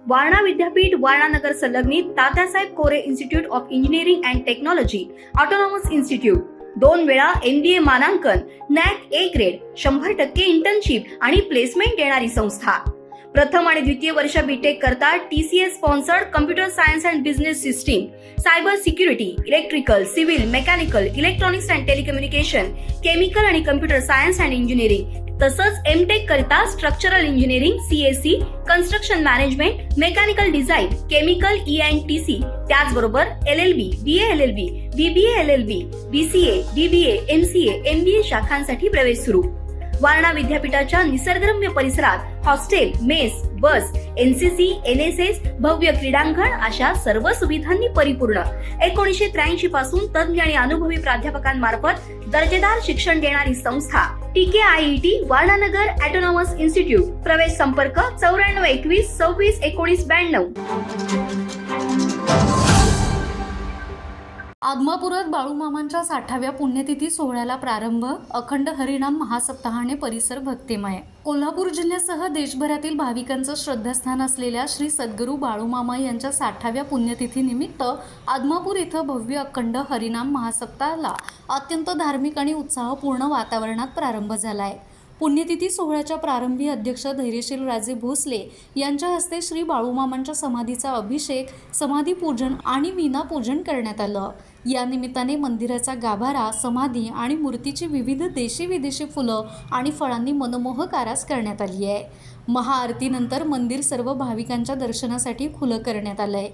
वारणा विद्यापीठ वारणा नगर संलग्नित Tatyasaheb Kore institute of engineering and technology autonomous institute, 2 वेळा MBA मानांकन, NAC A ग्रेड, 100% इंटर्नशिप आणि प्लेसमेंट देणारी संस्था। प्रथम आणि द्वितीय वर्ष बीटेक करता TCS sponsored computer science and business system, cyber security, electrical, civil, mechanical, electronics and telecommunication, chemical आणि कम्प्युटर सायन्स अँड इंजिनिअरिंग, तसंच MTech करता structural engineering, CSE, construction management, mechanical design, chemical ENTC, त्याचबरोबर LLB, BA LLB, BBA LLB, BCA, BBA, MCA, MBA शाखांसाठी प्रवेश सुरू। वारणा विद्यापीठाच्या निसर्गरम्य परिसरात hostel, mess, बस, NCC, NSS, भव्य क्रीडांगण अशा सर्व सुविधांनी परिपूर्ण 1983 पासून तज्ञ आणि अनुभवी प्राध्यापकांमार्फत दर्जेदार शिक्षण देणारी संस्था TKIET वारणा नगर ऑटोनॉमस इन्स्टिट्यूट। प्रवेश संपर्क 94 21 26 19 92। आदमापुरात बाळूमामांच्या 60व्या पुण्यतिथी सोहळ्याला प्रारंभ। अखंड हरिनाम महासप्ताहाने परिसर भक्तिमय। कोल्हापूर जिल्ह्यासह देशभरातील भाविकांचं श्रद्धास्थान असलेल्या श्री सद्गुरू बाळूमामा यांच्या 60व्या पुण्यतिथीनिमित्त आदमापूर इथं भव्य अखंड हरिनाम महासप्ताहाला अत्यंत धार्मिक आणि उत्साहपूर्ण वातावरणात प्रारंभ झालाय। पुण्यतिथी सोहळ्याच्या प्रारंभी अध्यक्ष धैर्यशील राजे भोसले यांच्या हस्ते श्री बाळूमामांच्या समाधीचा अभिषेक, समाधी पूजन आणि मीना पूजन करण्यात आलं। या निमित्ताने मंदिराचा गाभारा, समाधी आणि मूर्तीची विविध देशी विदेशी फुलं आणि फळांनी मनमोहक आरास करण्यात आली आहे। महाआरतीनंतर मंदिर सर्व भाविकांच्या दर्शनासाठी खुलं करण्यात आलंय।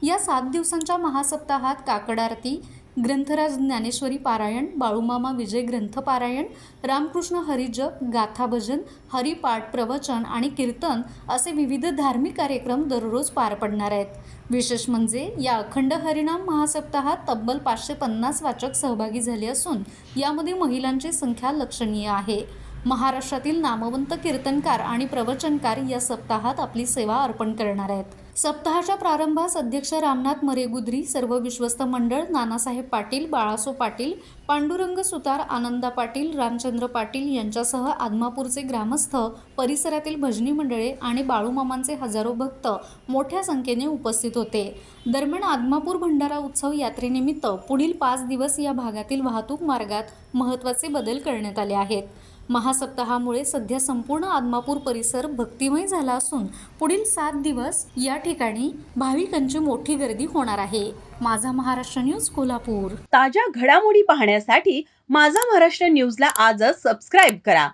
या 7 दिवसांच्या महासप्ताहात काकड आरती, ग्रंथराज ज्ञानेश्वरी पारायण, बाळूमामा विजय ग्रंथ पारायण, रामकृष्ण हरिजप, गाथा भजन, हरिपाठ, प्रवचन आणि कीर्तन असे विविध धार्मिक कार्यक्रम दररोज पार पडणार आहेत। विशेष म्हणजे या अखंड हरिनाम महासप्ताहात तब्बल 550 वाचक सहभागी झाले असून यामध्ये महिलांची संख्या लक्षणीय आहे। महाराष्ट्रातील नामवंत कीर्तनकार आणि प्रवचनकार या सप्ताहात आपली सेवा अर्पण करणार आहेत। सप्ताहाच्या प्रारंभास अध्यक्ष रामनाथ मरेगुद्री, सर्व विश्वस्त मंडळ, नानासाहेब पाटील, बाळासो पाटील, पांडुरंग सुतार, आनंदा पाटील, रामचंद्र पाटील यांच्यासह आदमापूरचे ग्रामस्थ, परिसरातील भजनी मंडळे आणि बाळूमामांचे हजारो भक्त मोठ्या संख्येने उपस्थित होते। दरम्यान आदमापूर भंडारा उत्सव यात्रेनिमित्त पुढील 5 दिवस या भागातील वाहतूक मार्गात महत्त्वाचे बदल करण्यात आले आहेत। महासप्ताहामुळे सध्या संपूर्ण आदमापूर परिसर भक्तिमय झाला असून पुढील 7 दिवस या ठिकाणी भाविकांची मोठी गर्दी होणार आहे। माझा महाराष्ट्र न्यूज कोल्हापूर। ताज्या घडामोडी पाहण्यासाठी माझा महाराष्ट्र न्यूजला आजच सबस्क्राईब करा।